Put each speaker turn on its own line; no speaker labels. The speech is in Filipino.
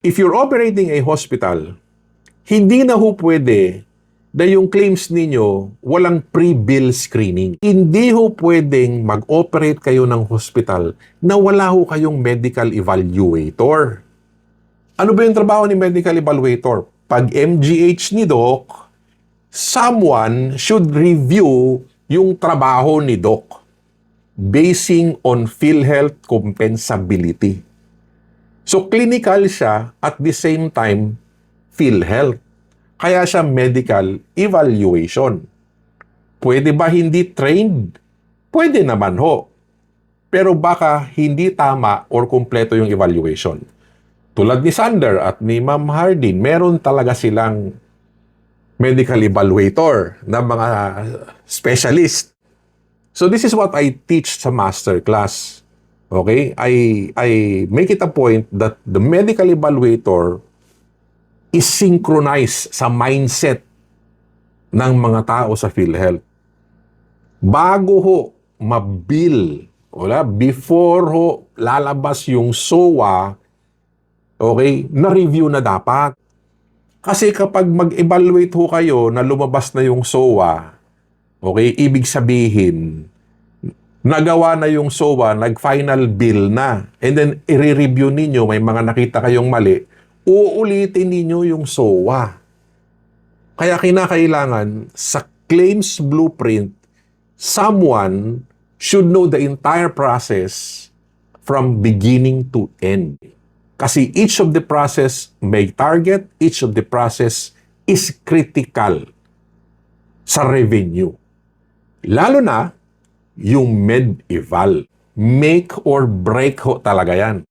If you're operating a hospital, hindi na ho pwede na yung claims ninyo walang pre-bill screening. Hindi ho pwedeng mag-operate kayo ng hospital na wala ho kayong medical evaluator. Ano ba yung trabaho ni medical evaluator? Pag MGH ni Doc, someone should review yung trabaho ni Doc basing on PhilHealth compensability. So, clinical siya at the same time, PhilHealth. Kaya siya medical evaluation. Pwede ba hindi trained? Pwede naman ho. Pero baka hindi tama or kumpleto yung evaluation. Tulad ni Sander at ni Ma'am Hardin, meron talaga silang medical evaluator na mga specialist. So this is what I teach sa master class. Okay? I make it a point that the medical evaluator is synchronized sa mindset ng mga tao sa PhilHealth. Bago ho mabill, before ho lalabas yung SOA, okay, na-review na dapat. Kasi kapag mag-evaluate ho kayo na lumabas na yung SOA, okay, ibig sabihin, nagawa na yung SOA, nag-final bill na, and then i-review ninyo, may mga nakita kayong mali, uulitin ninyo yung SOA. Kaya kinakailangan sa claims blueprint, someone should know the entire process from beginning to end. Kasi each of the process may target, each of the process is critical sa revenue. Lalo na yung med-eval. Make or break ho talaga yan.